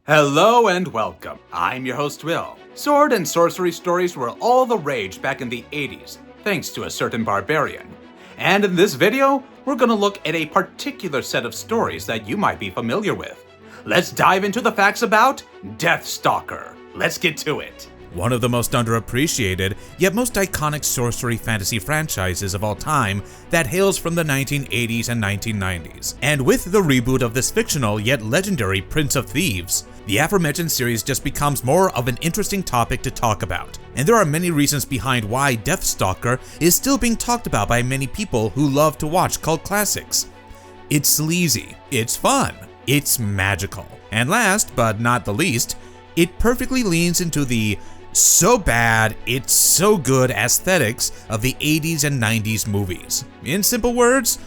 Hello and welcome. I'm your host Will. Sword and sorcery stories were all the rage back in the 80s, thanks to a certain barbarian. And in this video, we're gonna look at a particular set of stories that you might be familiar with. Let's dive into the facts about Deathstalker. Let's get to it. One of the most underappreciated, yet most iconic sorcery fantasy franchises of all time that hails from the 1980s and 1990s. And with the reboot of this fictional yet legendary Prince of Thieves, the aforementioned series just becomes more of an interesting topic to talk about. And there are many reasons behind why Deathstalker is still being talked about by many people who love to watch cult classics. It's sleazy, it's fun, it's magical. And last but not the least, it perfectly leans into the so bad, it's so good aesthetics of the 80s and 90s movies. In simple words,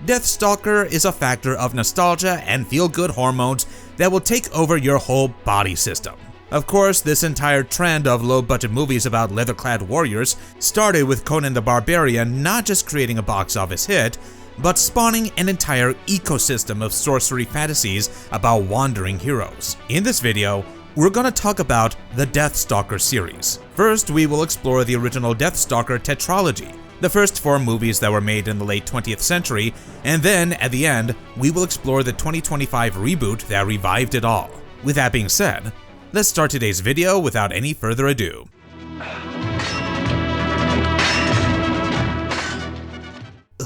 Deathstalker is a factor of nostalgia and feel-good hormones that will take over your whole body system. Of course, this entire trend of low-budget movies about leather-clad warriors started with Conan the Barbarian not just creating a box office hit, but spawning an entire ecosystem of sorcery fantasies about wandering heroes. In this video, we're gonna talk about the Deathstalker series. First, we will explore the original Deathstalker tetralogy, the first 4 movies that were made in the late 20th century, and then, at the end, we will explore the 2025 reboot that revived it all. With that being said, let's start today's video without any further ado.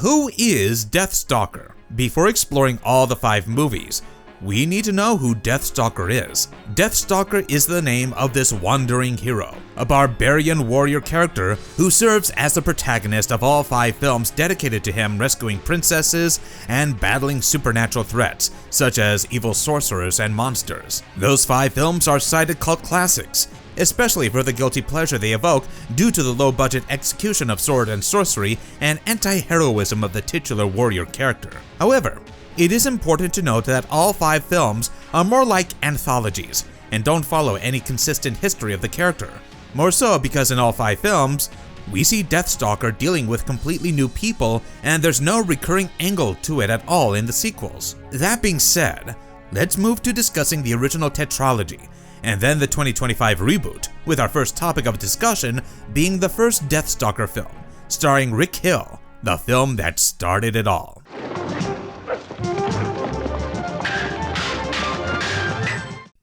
Who is Deathstalker? Before exploring all the 5 movies, we need to know who Deathstalker is. Deathstalker is the name of this wandering hero, a barbarian warrior character who serves as the protagonist of all 5 films dedicated to him rescuing princesses and battling supernatural threats, such as evil sorcerers and monsters. Those 5 films are cited cult classics, especially for the guilty pleasure they evoke due to the low-budget execution of sword and sorcery and anti-heroism of the titular warrior character. However, it is important to note that all 5 films are more like anthologies and don't follow any consistent history of the character. More so because in all 5 films, we see Deathstalker dealing with completely new people and there's no recurring angle to it at all in the sequels. That being said, let's move to discussing the original tetralogy and then the 2025 reboot, with our first topic of discussion being the first Deathstalker film, starring Rick Hill, the film that started it all.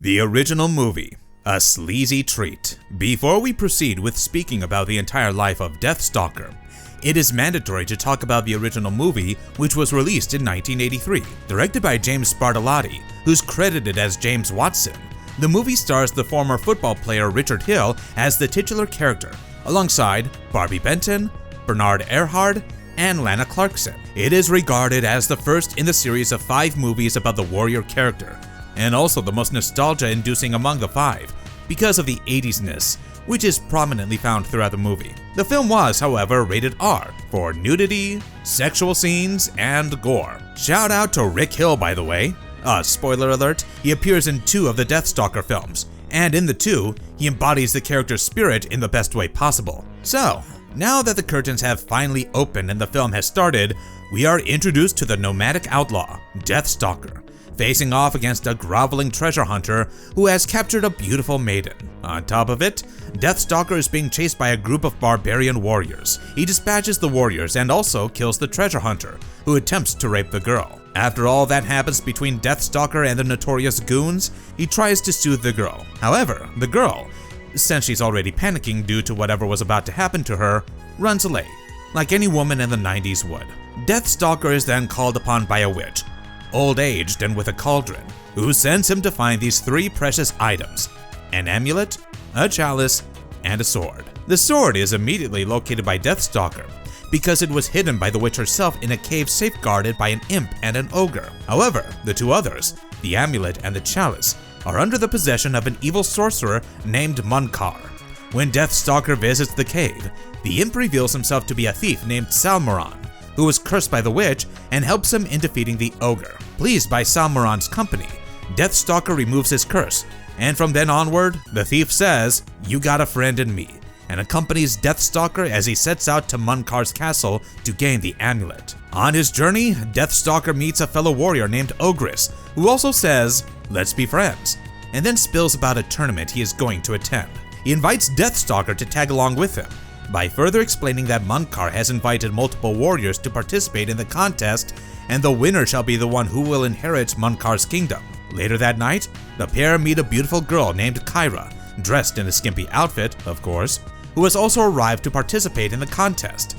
The original movie, a sleazy treat. Before we proceed with speaking about the entire life of Deathstalker, it is mandatory to talk about the original movie, which was released in 1983. Directed by James Bartolotti, who's credited as James Watson, the movie stars the former football player Richard Hill as the titular character, alongside Barbie Benton, Bernard Earhart, and Lana Clarkson. It is regarded as the first in the series of 5 movies about the warrior character, and also the most nostalgia-inducing among the 5, because of the 80s-ness, which is prominently found throughout the movie. The film was, however, rated R for nudity, sexual scenes, and gore. Shout out to Rick Hill, by the way. Spoiler alert, he appears in 2 of the Deathstalker films, and in the 2, he embodies the character's spirit in the best way possible. So, now that the curtains have finally opened and the film has started, we are introduced to the nomadic outlaw, Deathstalker, facing off against a groveling treasure hunter who has captured a beautiful maiden. On top of it, Deathstalker is being chased by a group of barbarian warriors. He dispatches the warriors and also kills the treasure hunter, who attempts to rape the girl. After all that happens between Deathstalker and the notorious goons, he tries to soothe the girl. However, the girl, since she's already panicking due to whatever was about to happen to her, runs away, like any woman in the 90s would. Deathstalker is then called upon by a witch, old-aged and with a cauldron, who sends him to find these 3 precious items: an amulet, a chalice, and a sword. The sword is immediately located by Deathstalker, because it was hidden by the witch herself in a cave safeguarded by an imp and an ogre. However, the 2 others, the amulet and the chalice, are under the possession of an evil sorcerer named Munkar. When Deathstalker visits the cave, the imp reveals himself to be a thief named Salmoran, who was cursed by the witch and helps him in defeating the ogre. Pleased by Salmoran's company, Deathstalker removes his curse, and from then onward, the thief says, "You got a friend in me," and accompanies Deathstalker as he sets out to Munkar's castle to gain the amulet. On his journey, Deathstalker meets a fellow warrior named Ogress, who also says, "Let's be friends." and then spills about a tournament he is going to attend. He invites Deathstalker to tag along with him, by further explaining that Munkar has invited multiple warriors to participate in the contest, and the winner shall be the one who will inherit Munkar's kingdom. Later that night, the pair meet a beautiful girl named Kyra, dressed in a skimpy outfit, of course, who has also arrived to participate in the contest.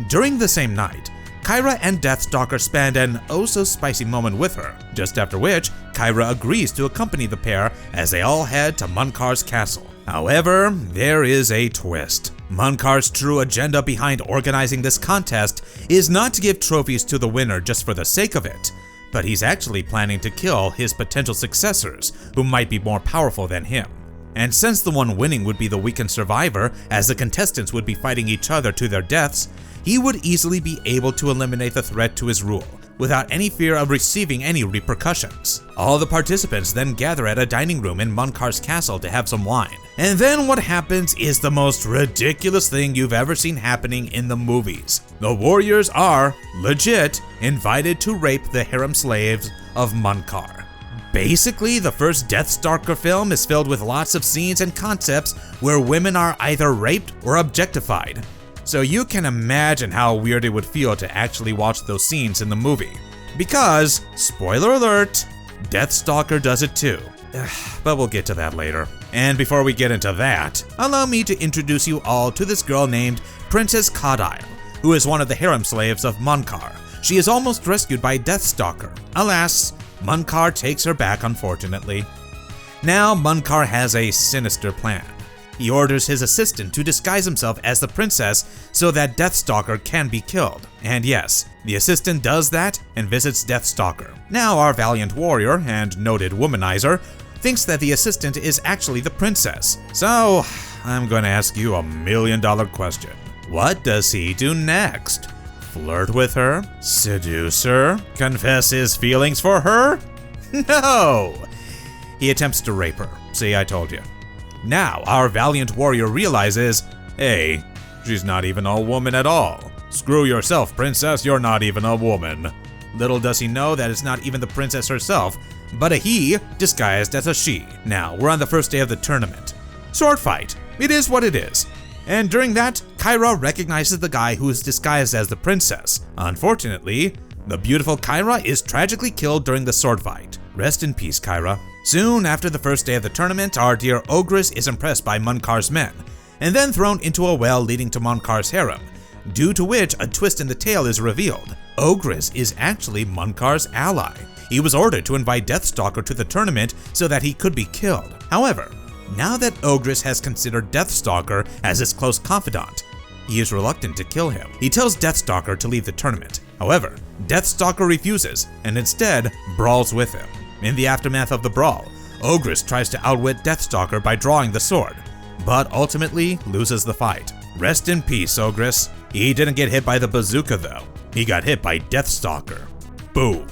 During the same night, Kyra and Deathstalker spend an oh-so-spicy moment with her, just after which Kyra agrees to accompany the pair as they all head to Munkar's castle. However, there is a twist. Munkar's true agenda behind organizing this contest is not to give trophies to the winner just for the sake of it, but he's actually planning to kill his potential successors who might be more powerful than him. And since the one winning would be the weakened survivor, as the contestants would be fighting each other to their deaths, he would easily be able to eliminate the threat to his rule, without any fear of receiving any repercussions. All the participants then gather at a dining room in Munkar's castle to have some wine. And then what happens is the most ridiculous thing you've ever seen happening in the movies. The warriors are, legit, invited to rape the harem slaves of Munkar. Basically, the first Deathstalker film is filled with lots of scenes and concepts where women are either raped or objectified. So you can imagine how weird it would feel to actually watch those scenes in the movie. Because, spoiler alert, Deathstalker does it too. But we'll get to that later. And before we get into that, allow me to introduce you all to this girl named Princess Caudile, who is one of the harem slaves of Munkar. She is almost rescued by Deathstalker. Alas, Munkar takes her back, unfortunately. Now, Munkar has a sinister plan. He orders his assistant to disguise himself as the princess so that Deathstalker can be killed. And yes, the assistant does that and visits Deathstalker. Now our valiant warrior and noted womanizer thinks that the assistant is actually the princess. So, I'm going to ask you $1 million question. What does he do next? Flirt with her? Seduce her? Confess his feelings for her? No! He attempts to rape her. See, I told you. Now, our valiant warrior realizes, hey, she's not even a woman at all. Screw yourself, princess, you're not even a woman. Little does he know that it's not even the princess herself, but a he disguised as a she. Now, we're on the first day of the tournament. Sword fight. It is what it is. And during that, Kyra recognizes the guy who is disguised as the princess. Unfortunately, the beautiful Kyra is tragically killed during the sword fight. Rest in peace, Kyra. Soon after the first day of the tournament, our dear Ogress is impressed by Munkar's men, and then thrown into a well leading to Munkar's harem, due to which a twist in the tale is revealed. Ogress is actually Munkar's ally. He was ordered to invite Deathstalker to the tournament so that he could be killed. However, now that Ogress has considered Deathstalker as his close confidant, he is reluctant to kill him. He tells Deathstalker to leave the tournament. However, Deathstalker refuses and instead brawls with him. In the aftermath of the brawl, Ogress tries to outwit Deathstalker by drawing the sword, but ultimately loses the fight. Rest in peace, Ogress. He didn't get hit by the bazooka though. He got hit by Deathstalker. Boom.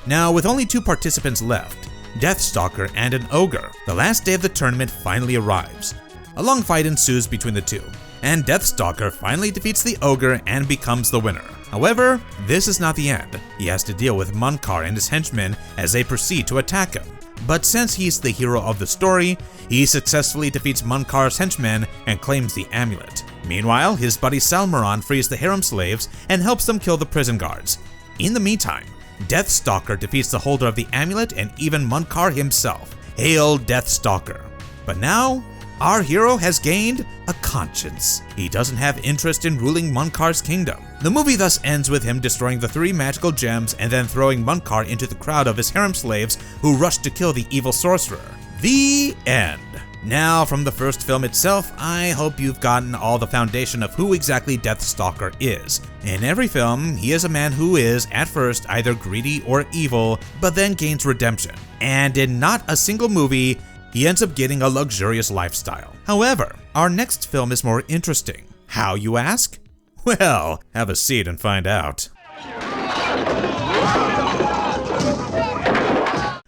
Now, with only 2 participants left, Deathstalker and an ogre, the last day of the tournament finally arrives. A long fight ensues between the two, and Deathstalker finally defeats the ogre and becomes the winner. However, this is not the end. He has to deal with Munkar and his henchmen as they proceed to attack him. But since he's the hero of the story, he successfully defeats Munkar's henchmen and claims the amulet. Meanwhile, his buddy Salmaron frees the harem slaves and helps them kill the prison guards. In the meantime, Deathstalker defeats the holder of the amulet and even Munkar himself. Hail Deathstalker. But now, our hero has gained a conscience. He doesn't have interest in ruling Munkar's kingdom. The movie thus ends with him destroying the 3 magical gems and then throwing Munkar into the crowd of his harem slaves who rush to kill the evil sorcerer. The end. Now, from the first film itself, I hope you've gotten all the foundation of who exactly Deathstalker is. In every film, he is a man who is, at first, either greedy or evil, but then gains redemption. And in not a single movie, he ends up getting a luxurious lifestyle. However, our next film is more interesting. How, you ask? Well, have a seat and find out.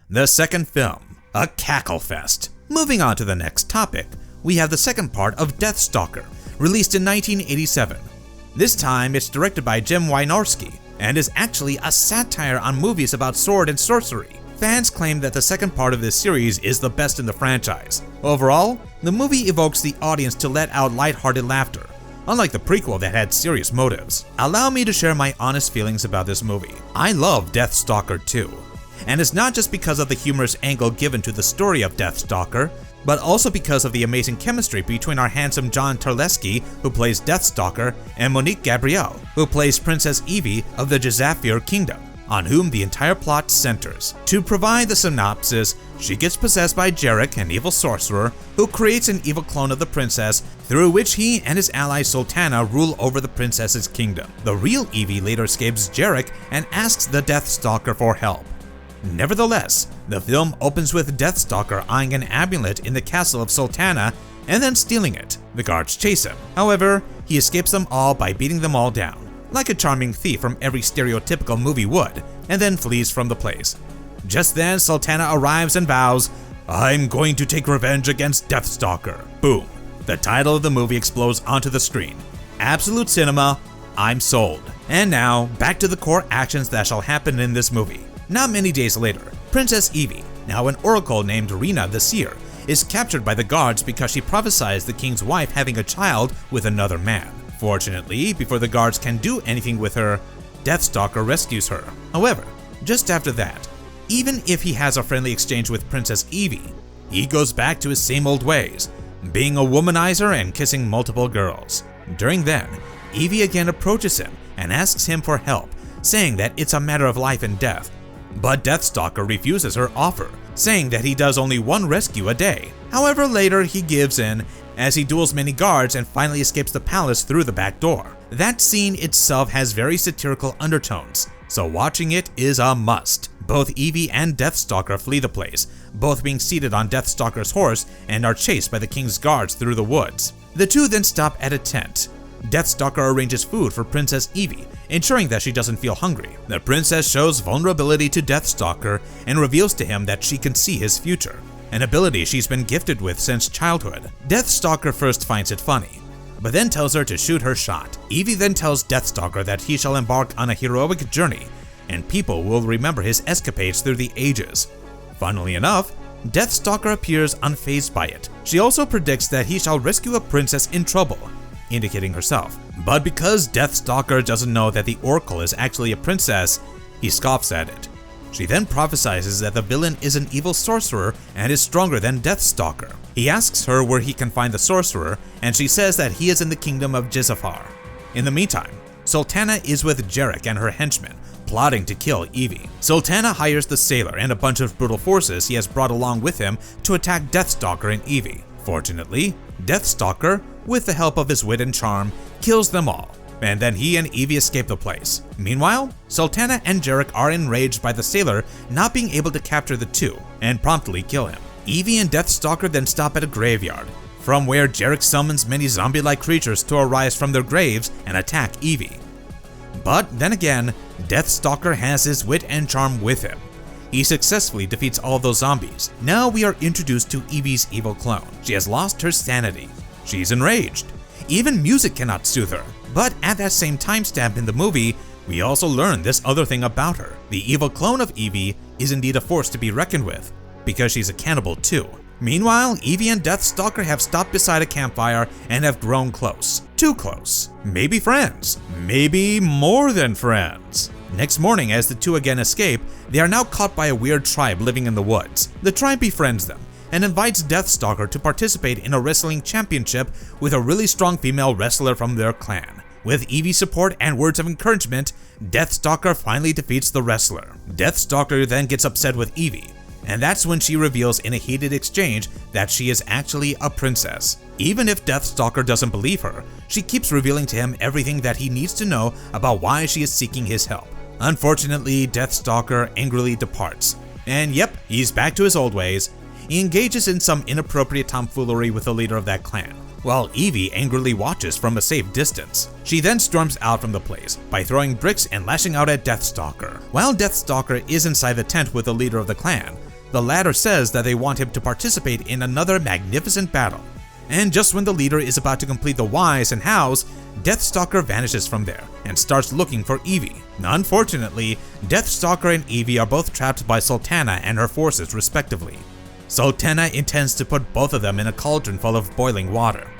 The second film, a cackle fest. Moving on to the next topic, we have the second part of Deathstalker, released in 1987. This time, it's directed by Jim Wynorski, and is actually a satire on movies about sword and sorcery. fans claim that the second part of this series is the best in the franchise. Overall, the movie evokes the audience to let out lighthearted laughter, unlike the prequel that had serious motives. Allow me to share my honest feelings about this movie. I love Deathstalker 2, and it's not just because of the humorous angle given to the story of Deathstalker, but also because of the amazing chemistry between our handsome John Terlesky, who plays Deathstalker, and Monique Gabrielle, who plays Princess Evie of the Jazafir Kingdom, on whom the entire plot centers. To provide the synopsis, she gets possessed by Jarek, an evil sorcerer, who creates an evil clone of the princess, through which he and his ally Sultana rule over the princess's kingdom. The real Evie later escapes Jarek and asks the Deathstalker for help. Nevertheless, the film opens with Deathstalker eyeing an amulet in the castle of Sultana and then stealing it. The guards chase him. However, he escapes them all by beating them all down, like a charming thief from every stereotypical movie would, and then flees from the place. Just then, Sultana arrives and vows, "I'm going to take revenge against Deathstalker." Boom. The title of the movie explodes onto the screen. Absolute cinema, I'm sold. And now, back to the core actions that shall happen in this movie. Not many days later, Princess Evie, now an oracle named Rena the Seer, is captured by the guards because she prophesies the king's wife having a child with another man. Fortunately, before the guards can do anything with her, Deathstalker rescues her. However, just after that, even if he has a friendly exchange with Princess Evie, he goes back to his same old ways, being a womanizer and kissing multiple girls. During then, Evie again approaches him and asks him for help, saying that it's a matter of life and death. But Deathstalker refuses her offer, saying that he does only one rescue a day. However, later he gives in as he duels many guards and finally escapes the palace through the back door. That scene itself has very satirical undertones, so watching it is a must. Both Evie and Deathstalker flee the place, both being seated on Deathstalker's horse and are chased by the king's guards through the woods. The two then stop at a tent. Deathstalker arranges food for Princess Evie, ensuring that she doesn't feel hungry. The princess shows vulnerability to Deathstalker and reveals to him that she can see his future, an ability she's been gifted with since childhood. Deathstalker first finds it funny, but then tells her to shoot her shot. Evie then tells Deathstalker that he shall embark on a heroic journey, and people will remember his escapades through the ages. Funnily enough, Deathstalker appears unfazed by it. She also predicts that he shall rescue a princess in trouble, indicating herself. But because Deathstalker doesn't know that the Oracle is actually a princess, he scoffs at it. She then prophesies that the villain is an evil sorcerer and is stronger than Deathstalker. He asks her where he can find the sorcerer, and she says that he is in the kingdom of Jizafar. In the meantime, Sultana is with Jarek and her henchmen, plotting to kill Evie. Sultana hires the sailor and a bunch of brutal forces he has brought along with him to attack Deathstalker and Evie. Fortunately, Deathstalker, with the help of his wit and charm, kills them all, and then he and Evie escape the place. Meanwhile, Sultana and Jarek are enraged by the sailor not being able to capture the two, and promptly kill him. Evie and Deathstalker then stop at a graveyard, from where Jarek summons many zombie-like creatures to arise from their graves and attack Evie. But then again, Deathstalker has his wit and charm with him. He successfully defeats all those zombies. Now we are introduced to Evie's evil clone. She has lost her sanity. She's enraged. Even music cannot soothe her. But at that same timestamp in the movie, we also learn this other thing about her. The evil clone of Evie is indeed a force to be reckoned with, because she's a cannibal too. Meanwhile, Evie and Deathstalker have stopped beside a campfire and have grown close. Too close. Maybe friends. Maybe more than friends. Next morning, as the two again escape, they are now caught by a weird tribe living in the woods. The tribe befriends them and invites Deathstalker to participate in a wrestling championship with a really strong female wrestler from their clan. With Evie's support and words of encouragement, Deathstalker finally defeats the wrestler. Deathstalker then gets upset with Evie, and that's when she reveals in a heated exchange that she is actually a princess. Even if Deathstalker doesn't believe her, she keeps revealing to him everything that he needs to know about why she is seeking his help. Unfortunately, Deathstalker angrily departs, and yep, he's back to his old ways. He engages in some inappropriate tomfoolery with the leader of that clan, while Evie angrily watches from a safe distance. She then storms out from the place by throwing bricks and lashing out at Deathstalker. While Deathstalker is inside the tent with the leader of the clan, the latter says that they want him to participate in another magnificent battle. And just when the leader is about to complete the whys and hows, Deathstalker vanishes from there and starts looking for Evie. Unfortunately, Deathstalker and Evie are both trapped by Sultana and her forces respectively. Sultana intends to put both of them in a cauldron full of boiling water.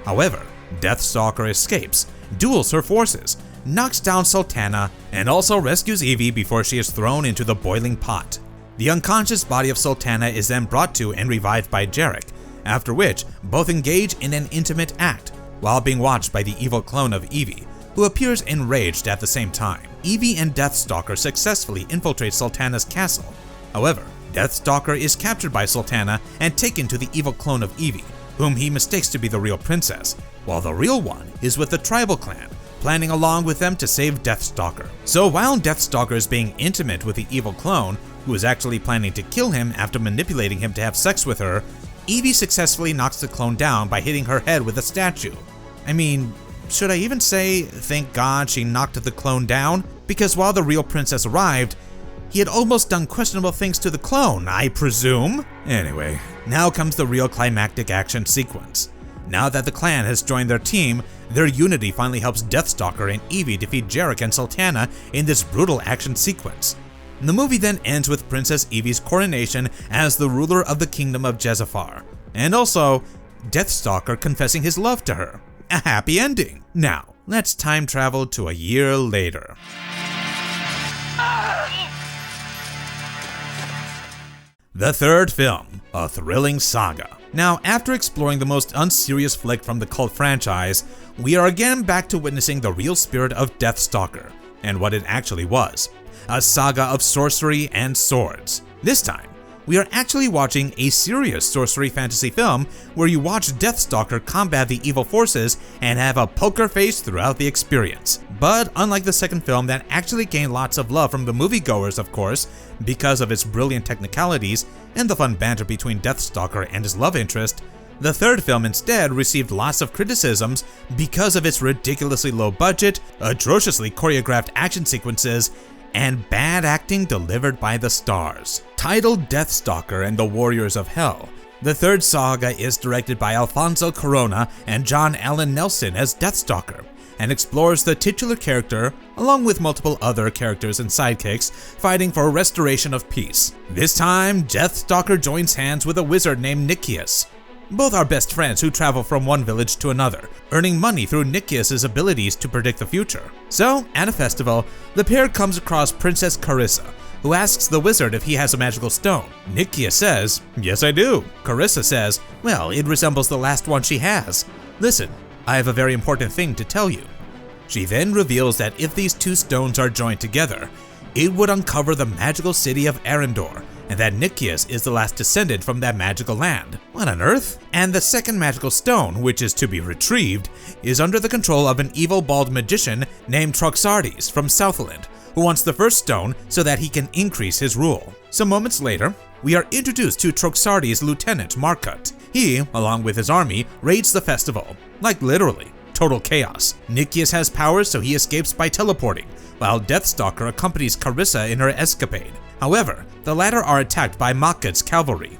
However, Deathstalker escapes, duels her forces, knocks down Sultana, and also rescues Evie before she is thrown into the boiling pot. The unconscious body of Sultana is then brought to and revived by Jarek, after which both engage in an intimate act, while being watched by the evil clone of Evie, who appears enraged at the same time. Evie and Deathstalker successfully infiltrate Sultana's castle. However, Deathstalker is captured by Sultana and taken to the evil clone of Evie, whom he mistakes to be the real princess, while the real one is with the tribal clan, planning along with them to save Deathstalker. So while Deathstalker is being intimate with the evil clone, who is actually planning to kill him after manipulating him to have sex with her, Evie successfully knocks the clone down by hitting her head with a statue. I mean, should I even say, thank God she knocked the clone down? Because while the real princess arrived, he had almost done questionable things to the clone, I presume? Anyway, now comes the real climactic action sequence. Now that the clan has joined their team, their unity finally helps Deathstalker and Evie defeat Jarek and Sultana in this brutal action sequence. The movie then ends with Princess Evie's coronation as the ruler of the kingdom of Jezafar, and also Deathstalker confessing his love to her. A happy ending. Now, let's time travel to a year later. The third film, a thrilling saga. Now, after exploring the most unserious flick from the cult franchise, we are again back to witnessing the real spirit of Deathstalker, and what it actually was. A saga of sorcery and swords. This time, we are actually watching a serious sorcery fantasy film where you watch Deathstalker combat the evil forces and have a poker face throughout the experience. But unlike the second film that actually gained lots of love from the moviegoers, of course, because of its brilliant technicalities and the fun banter between Deathstalker and his love interest, the third film instead received lots of criticisms because of its ridiculously low budget, atrociously choreographed action sequences, and bad acting delivered by the stars. Titled Deathstalker and the Warriors of Hell, the third saga is directed by Alfonso Corona and John Allen Nelson as Deathstalker, and explores the titular character, along with multiple other characters and sidekicks, fighting for restoration of peace. This time, Deathstalker joins hands with a wizard named Nicias. Both are best friends who travel from one village to another, earning money through Nicias' abilities to predict the future. So, at a festival, the pair comes across Princess Carissa, who asks the wizard if he has a magical stone. Nicias says, "Yes, I do." Carissa says, "Well, it resembles the last one she has. Listen, I have a very important thing to tell you." She then reveals that if these two stones are joined together, it would uncover the magical city of Arendor, and that Nicias is the last descendant from that magical land. What on earth? And the second magical stone, which is to be retrieved, is under the control of an evil bald magician named Troxardes from Southland, who wants the first stone so that he can increase his rule. Some moments later, we are introduced to Troxardes' lieutenant Markut. He, along with his army, raids the festival. Like literally, total chaos. Nicias has powers so he escapes by teleporting, while Deathstalker accompanies Carissa in her escapade. However, the latter are attacked by Markut's cavalry.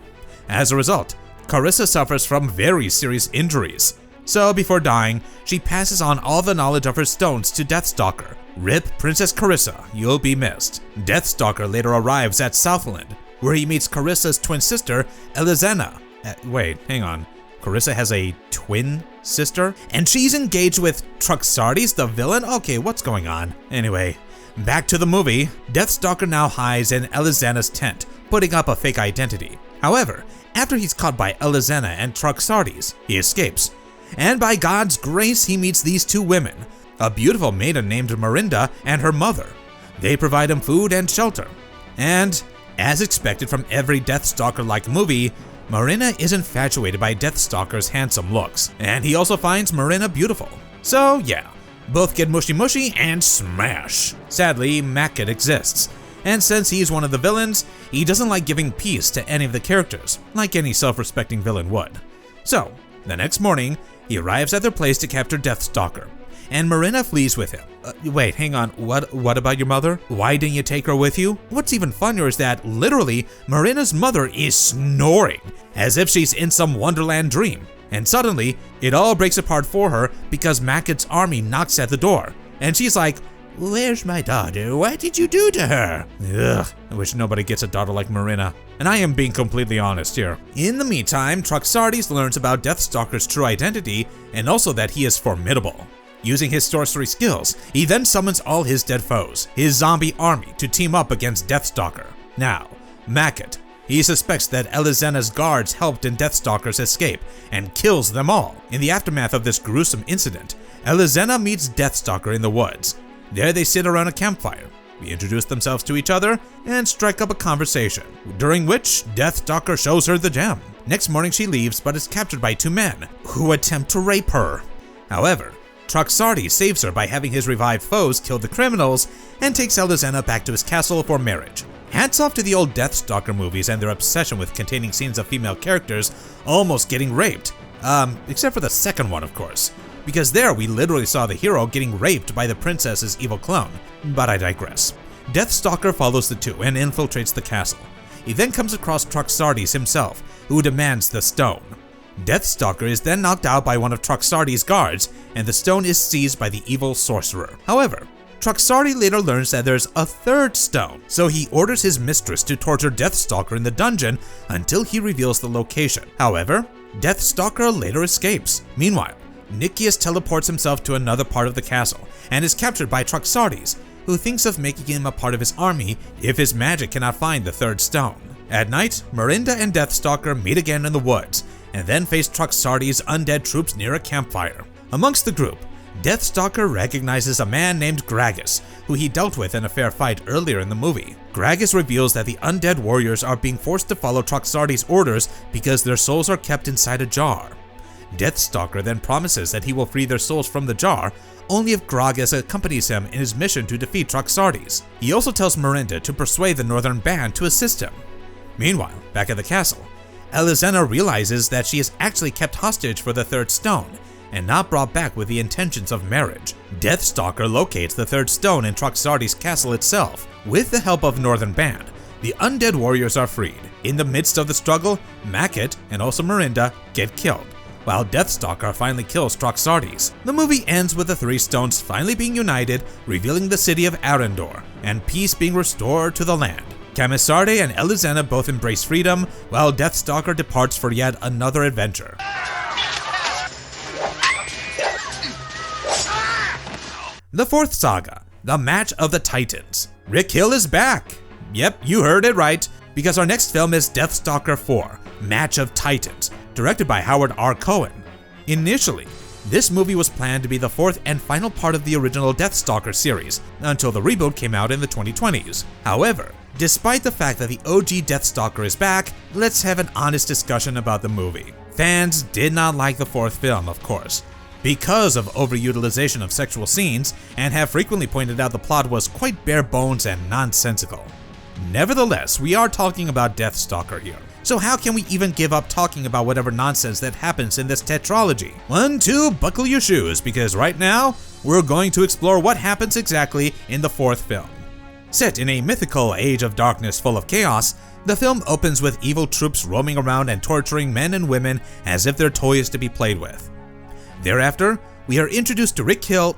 As a result, Carissa suffers from very serious injuries. So before dying, she passes on all the knowledge of her stones to Deathstalker. Rip Princess Carissa, you'll be missed. Deathstalker later arrives at Southland, where he meets Carissa's twin sister, Elizena. Wait, hang on. Carissa has a twin sister? And she's engaged with Troxardes, the villain? Okay, what's going on? Anyway, back to the movie. Deathstalker now hides in Elizena's tent, putting up a fake identity. However, after he's caught by Elizena and Troxardes, he escapes. And by God's grace, he meets these two women, a beautiful maiden named Marinda and her mother. They provide him food and shelter. And, as expected from every Deathstalker-like movie, Marina is infatuated by Deathstalker's handsome looks, and he also finds Marina beautiful. So yeah, both get mushy and smash. Sadly, Makut exists, and since he's one of the villains, he doesn't like giving peace to any of the characters, like any self-respecting villain would. So, the next morning, he arrives at their place to capture Deathstalker, and Marina flees with him. Wait, hang on, what about your mother? Why didn't you take her with you? What's even funnier is that, literally, Marina's mother is snoring, as if she's in some Wonderland dream. And suddenly, it all breaks apart for her because Macket's army knocks at the door. And she's like, "Where's my daughter? What did you do to her?" Ugh, I wish nobody gets a daughter like Marina. And I am being completely honest here. In the meantime, Truxardes learns about Deathstalker's true identity and also that he is formidable. Using his sorcery skills, he then summons all his dead foes, his zombie army, to team up against Deathstalker. Now, Macket, he suspects that Elizena's guards helped in Deathstalker's escape and kills them all. In the aftermath of this gruesome incident, Elizena meets Deathstalker in the woods. There they sit around a campfire. They introduce themselves to each other and strike up a conversation, during which Deathstalker shows her the gem. Next morning she leaves but is captured by two men who attempt to rape her. However, Truxardes saves her by having his revived foes kill the criminals and takes Elizena back to his castle for marriage. Hats off to the old Deathstalker movies and their obsession with containing scenes of female characters almost getting raped. Except for the second one, of course. Because there we literally saw the hero getting raped by the princess's evil clone. But I digress. Deathstalker follows the two and infiltrates the castle. He then comes across Truxardes himself, who demands the stone. Deathstalker is then knocked out by one of Truxardes' guards, and the stone is seized by the evil sorcerer. However, Truxardes later learns that there's a third stone, so he orders his mistress to torture Deathstalker in the dungeon until he reveals the location. However, Deathstalker later escapes. Meanwhile, Nicias teleports himself to another part of the castle and is captured by Truxardes, who thinks of making him a part of his army if his magic cannot find the third stone. At night, Miranda and Deathstalker meet again in the woods, and then face Truxardes' undead troops near a campfire. Amongst the group, Deathstalker recognizes a man named Gragas, who he dealt with in a fair fight earlier in the movie. Gragas reveals that the undead warriors are being forced to follow Truxardes' orders because their souls are kept inside a jar. Deathstalker then promises that he will free their souls from the jar, only if Gragas accompanies him in his mission to defeat Truxardes. He also tells Miranda to persuade the northern band to assist him. Meanwhile, back at the castle, Elizena realizes that she is actually kept hostage for the third stone, and not brought back with the intentions of marriage. Deathstalker locates the third stone in Truxardes' castle itself. With the help of Northern Band, the undead warriors are freed. In the midst of the struggle, Macket and also Miranda get killed, while Deathstalker finally kills Truxardes. The movie ends with the three stones finally being united, revealing the city of Arendor, and peace being restored to the land. Camisarde and Elizena both embrace freedom, while Deathstalker departs for yet another adventure. The fourth saga, The Match of the Titans. Rick Hill is back! Yep, you heard it right, because our next film is Deathstalker 4, Match of Titans, directed by Howard R. Cohen. Initially, this movie was planned to be the fourth and final part of the original Deathstalker series, until the reboot came out in the 2020s. However, despite the fact that the OG Deathstalker is back, let's have an honest discussion about the movie. Fans did not like the fourth film, of course, because of overutilization of sexual scenes, and have frequently pointed out the plot was quite bare bones and nonsensical. Nevertheless, we are talking about Deathstalker here, so how can we even give up talking about whatever nonsense that happens in this tetralogy? 1, 2, buckle your shoes, because right now, we're going to explore what happens exactly in the fourth film. Set in a mythical age of darkness full of chaos, the film opens with evil troops roaming around and torturing men and women as if they're toys to be played with. Thereafter, we are introduced to Rick Hill,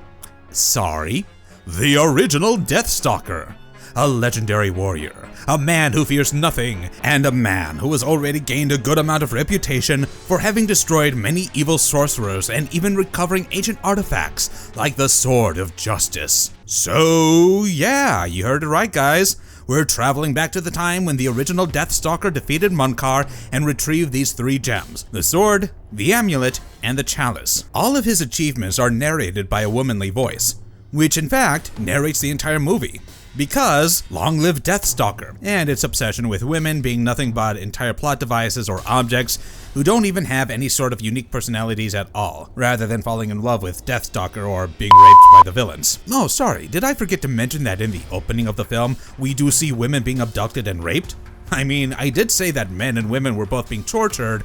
the original Deathstalker, a legendary warrior, a man who fears nothing, and a man who has already gained a good amount of reputation for having destroyed many evil sorcerers and even recovering ancient artifacts like the Sword of Justice. So yeah, you heard it right, guys. We're traveling back to the time when the original Deathstalker defeated Munkar and retrieved these three gems: the sword, the amulet, and the chalice. All of his achievements are narrated by a womanly voice, which in fact narrates the entire movie. Because long live Deathstalker and its obsession with women being nothing but entire plot devices or objects who don't even have any sort of unique personalities at all, rather than falling in love with Deathstalker or being raped by the villains. Oh, sorry, did I forget to mention that in the opening of the film, we do see women being abducted and raped? I mean, I did say that men and women were both being tortured,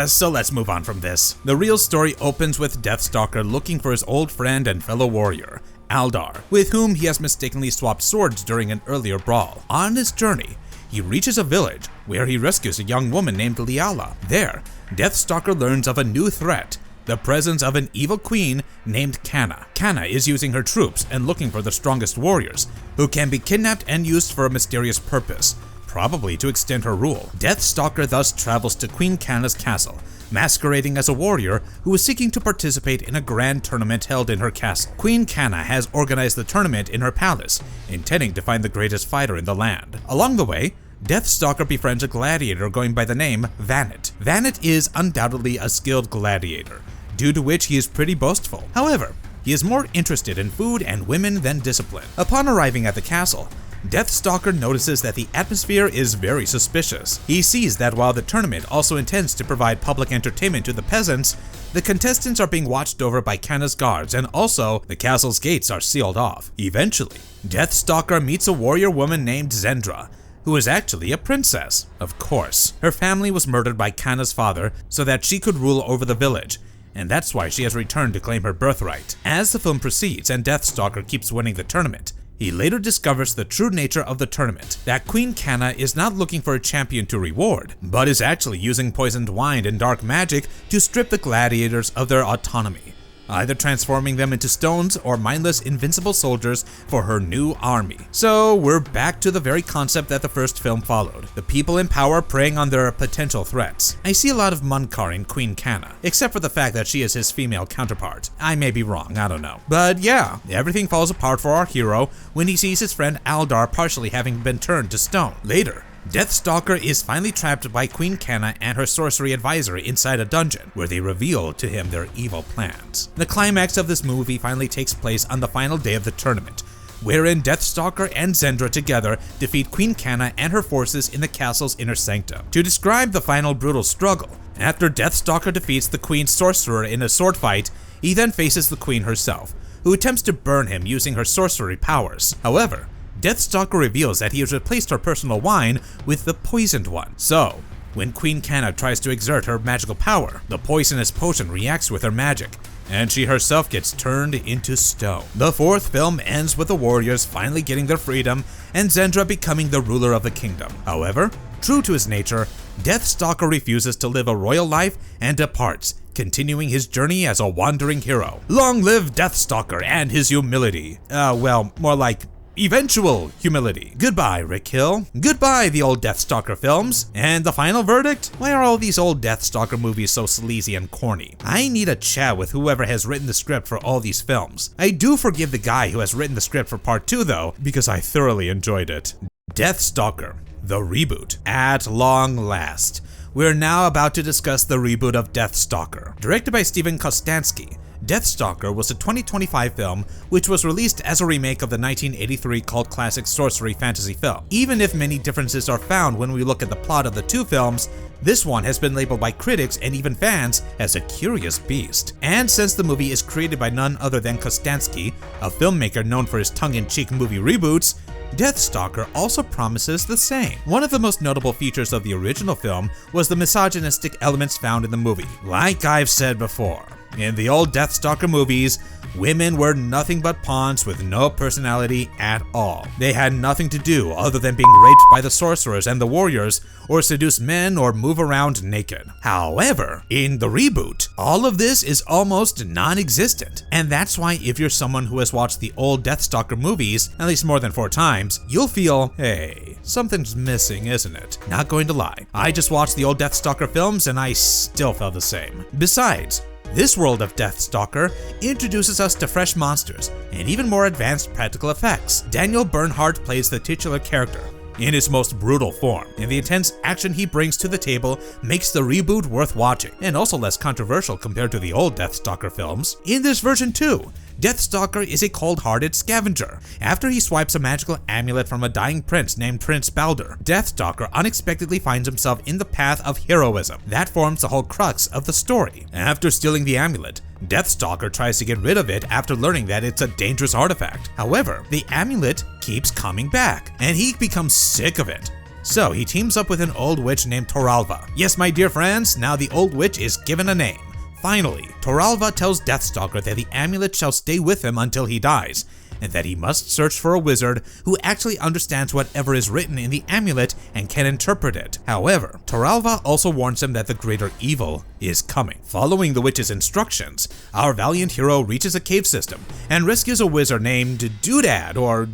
so let's move on from this. The real story opens with Deathstalker looking for his old friend and fellow warrior, Aldar, with whom he has mistakenly swapped swords during an earlier brawl. On his journey, he reaches a village where he rescues a young woman named Liala. There, Deathstalker learns of a new threat, the presence of an evil queen named Kana. Kana is using her troops and looking for the strongest warriors, who can be kidnapped and used for a mysterious purpose, probably to extend her rule. Deathstalker thus travels to Queen Kana's castle, masquerading as a warrior who is seeking to participate in a grand tournament held in her castle. Queen Kana has organized the tournament in her palace, intending to find the greatest fighter in the land. Along the way, Deathstalker befriends a gladiator going by the name Vanit. Vanit is undoubtedly a skilled gladiator, due to which he is pretty boastful. However, he is more interested in food and women than discipline. Upon arriving at the castle, Deathstalker notices that the atmosphere is very suspicious. He sees that while the tournament also intends to provide public entertainment to the peasants, the contestants are being watched over by Kana's guards, and also the castle's gates are sealed off. Eventually, Deathstalker meets a warrior woman named Zendra, who is actually a princess. Of course, her family was murdered by Kana's father so that she could rule over the village, and that's why she has returned to claim her birthright. As the film proceeds and Deathstalker keeps winning the tournament, he later discovers the true nature of the tournament, that Queen Kana is not looking for a champion to reward, but is actually using poisoned wine and dark magic to strip the gladiators of their autonomy, either transforming them into stones or mindless invincible soldiers for her new army. So we're back to the very concept that the first film followed, the people in power preying on their potential threats. I see a lot of Munkar in Queen Kana, except for the fact that she is his female counterpart. I may be wrong, I don't know. But yeah, everything falls apart for our hero when he sees his friend Aldar partially having been turned to stone. Later, Deathstalker is finally trapped by Queen Kana and her sorcery advisor inside a dungeon, where they reveal to him their evil plans. The climax of this movie finally takes place on the final day of the tournament, wherein Deathstalker and Zendra together defeat Queen Kana and her forces in the castle's inner sanctum. To describe the final brutal struggle, after Deathstalker defeats the Queen's sorcerer in a sword fight, he then faces the Queen herself, who attempts to burn him using her sorcery powers. However, Deathstalker reveals that he has replaced her personal wine with the poisoned one. So, when Queen Kana tries to exert her magical power, the poisonous potion reacts with her magic, and she herself gets turned into stone. The fourth film ends with the warriors finally getting their freedom and Zendra becoming the ruler of the kingdom. However, true to his nature, Deathstalker refuses to live a royal life and departs, continuing his journey as a wandering hero. Long live Deathstalker and his humility. Well, more like eventual humility. Goodbye, Rick Hill. Goodbye, the old Deathstalker films. And the final verdict? Why are all these old Deathstalker movies so sleazy and corny? I need a chat with whoever has written the script for all these films. I do forgive the guy who has written the script for part 2 though, because I thoroughly enjoyed it. Deathstalker, the reboot. At long last, we're now about to discuss the reboot of Deathstalker. Directed by Steven Kostanski, Deathstalker was a 2025 film which was released as a remake of the 1983 cult classic sorcery-fantasy film. Even if many differences are found when we look at the plot of the two films, this one has been labeled by critics and even fans as a curious beast. And since the movie is created by none other than Kostanski, a filmmaker known for his tongue-in-cheek movie reboots, Deathstalker also promises the same. One of the most notable features of the original film was the misogynistic elements found in the movie. Like I've said before, in the old Deathstalker movies, women were nothing but pawns with no personality at all. They had nothing to do other than being raped by the sorcerers and the warriors, or seduce men or move around naked. However, in the reboot, all of this is almost non-existent. And that's why if you're someone who has watched the old Deathstalker movies at least more than 4 times, you'll feel, hey, something's missing, isn't it? Not going to lie, I just watched the old Deathstalker films and I still felt the same. Besides, this world of Deathstalker introduces us to fresh monsters and even more advanced practical effects. Daniel Bernhardt plays the titular character in his most brutal form, and the intense action he brings to the table makes the reboot worth watching, and also less controversial compared to the old Deathstalker films. In this version too, Deathstalker is a cold-hearted scavenger. After he swipes a magical amulet from a dying prince named Prince Balder, Deathstalker unexpectedly finds himself in the path of heroism. That forms the whole crux of the story. After stealing the amulet, Deathstalker tries to get rid of it after learning that it's a dangerous artifact. However, the amulet keeps coming back, and he becomes sick of it. So he teams up with an old witch named Toralva. Yes, my dear friends, now the old witch is given a name. Finally, Toralva tells Deathstalker that the amulet shall stay with him until he dies, and that he must search for a wizard who actually understands whatever is written in the amulet and can interpret it. However, Toralva also warns him that the greater evil is coming. Following the witch's instructions, our valiant hero reaches a cave system and rescues a wizard named Doodad, or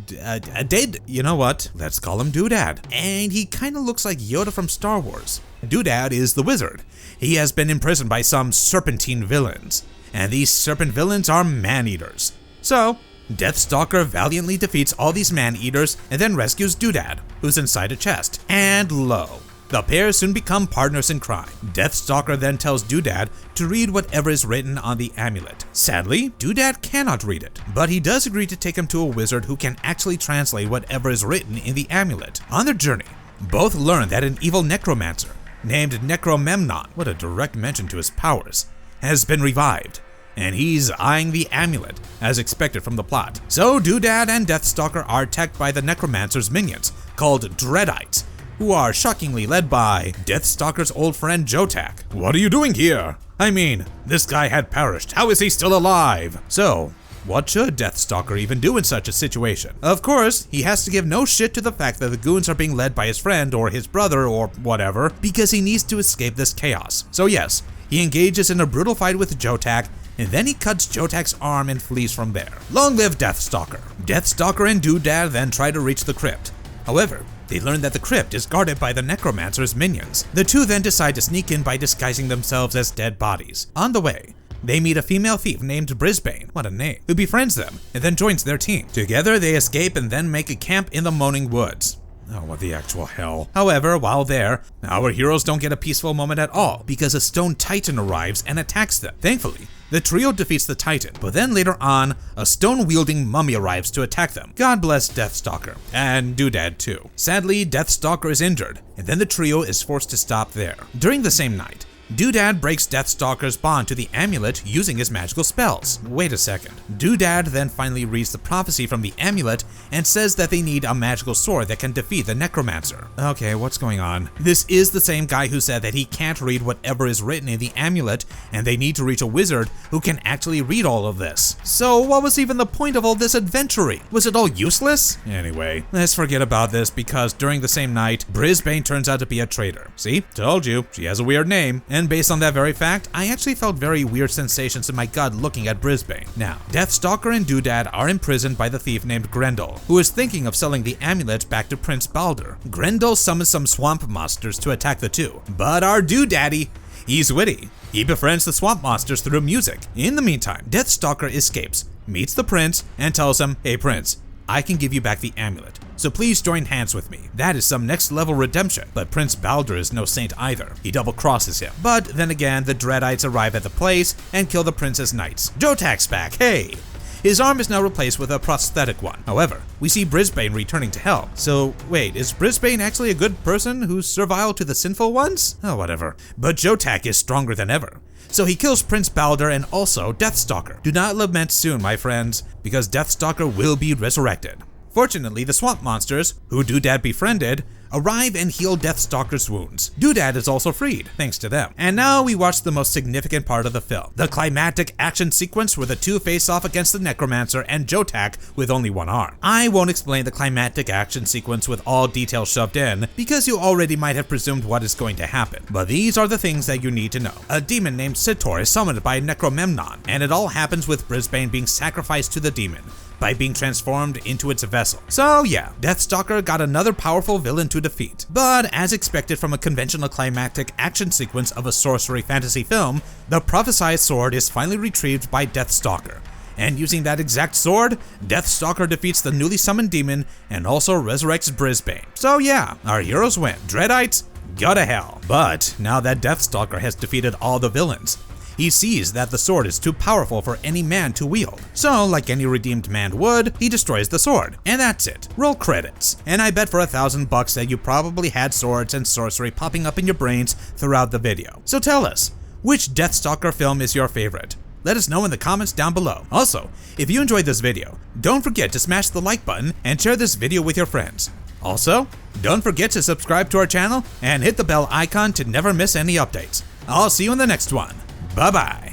you know what? Let's call him Doodad. And he kinda looks like Yoda from Star Wars. Doodad is the wizard. He has been imprisoned by some serpentine villains, and these serpent villains are man-eaters. So, Deathstalker valiantly defeats all these man-eaters and then rescues Doodad, who's inside a chest. And lo, the pair soon become partners in crime. Deathstalker then tells Doodad to read whatever is written on the amulet. Sadly, Doodad cannot read it, but he does agree to take him to a wizard who can actually translate whatever is written in the amulet. On their journey, both learn that an evil necromancer named Necromemnon, what a direct mention to his powers, has been revived, and he's eyeing the amulet, as expected from the plot. So Doodad and Deathstalker are attacked by the necromancer's minions, called Dreadites, who are shockingly led by Deathstalker's old friend Jotak. What are you doing here? I mean, this guy had perished. How is he still alive? So, what should Deathstalker even do in such a situation? Of course, he has to give no shit to the fact that the goons are being led by his friend or his brother or whatever, because he needs to escape this chaos. So yes, he engages in a brutal fight with Jotak, and then he cuts Jotak's arm and flees from there. Long live Deathstalker! Deathstalker and Doodad then try to reach the crypt. However, they learn that the crypt is guarded by the necromancer's minions. The two then decide to sneak in by disguising themselves as dead bodies. On the way, they meet a female thief named Brisbane, what a name, who befriends them and then joins their team. Together they escape and then make a camp in the Moaning Woods. Oh, what the actual hell. However, while there, our heroes don't get a peaceful moment at all, because a stone titan arrives and attacks them. Thankfully, the trio defeats the titan, but then later on, a stone-wielding mummy arrives to attack them. God bless Deathstalker, and Doodad too. Sadly, Deathstalker is injured, and then the trio is forced to stop there. During the same night, Doodad breaks Deathstalker's bond to the amulet using his magical spells. Wait a second. Doodad then finally reads the prophecy from the amulet and says that they need a magical sword that can defeat the necromancer. Okay, what's going on? This is the same guy who said that he can't read whatever is written in the amulet, and they need to reach a wizard who can actually read all of this. So what was even the point of all this adventuring? Was it all useless? Anyway, let's forget about this, because during the same night, Brisbane turns out to be a traitor. See? Told you, she has a weird name. And based on that very fact, I actually felt very weird sensations in my gut looking at Brisbane. Now, Deathstalker and Doodad are imprisoned by the thief named Grendel, who is thinking of selling the amulet back to Prince Balder. Grendel summons some swamp monsters to attack the two, but our Doodaddy, he's witty. He befriends the swamp monsters through music. In the meantime, Deathstalker escapes, meets the prince, and tells him, "Hey prince, I can give you back the amulet, so please join hands with me." That is some next level redemption, but Prince Balder is no saint either. He double crosses him. But then again, the Dreadites arrive at the place and kill the prince's knights. Jotak's back, hey! His arm is now replaced with a prosthetic one. However, we see Brisbane returning to hell. So wait, is Brisbane actually a good person who's servile to the sinful ones? Oh, whatever. But Jotak is stronger than ever. So he kills Prince Balder and also Deathstalker. Do not lament soon, my friends, because Deathstalker will be resurrected. Fortunately, the swamp monsters, who Doodad befriended, arrive and heal Deathstalker's wounds. Doodad is also freed, thanks to them. And now we watch the most significant part of the film, the climactic action sequence where the two face off against the necromancer and Jotak with only one arm. I won't explain the climactic action sequence with all details shoved in, because you already might have presumed what is going to happen. But these are the things that you need to know. A demon named Sitor is summoned by Necromemnon, and it all happens with Brisbane being sacrificed to the demon by being transformed into its vessel. So yeah, Deathstalker got another powerful villain to defeat. But as expected from a conventional climactic action sequence of a sorcery fantasy film, the prophesied sword is finally retrieved by Deathstalker. And using that exact sword, Deathstalker defeats the newly summoned demon and also resurrects Brisbane. So yeah, our heroes win. Dreadites, go to hell. But now that Deathstalker has defeated all the villains, he sees that the sword is too powerful for any man to wield. So, like any redeemed man would, he destroys the sword. And that's it. Roll credits. And I bet for $1,000 that you probably had swords and sorcery popping up in your brains throughout the video. So tell us, which Deathstalker film is your favorite? Let us know in the comments down below. Also, if you enjoyed this video, don't forget to smash the like button and share this video with your friends. Also, don't forget to subscribe to our channel and hit the bell icon to never miss any updates. I'll see you in the next one. Bye-bye.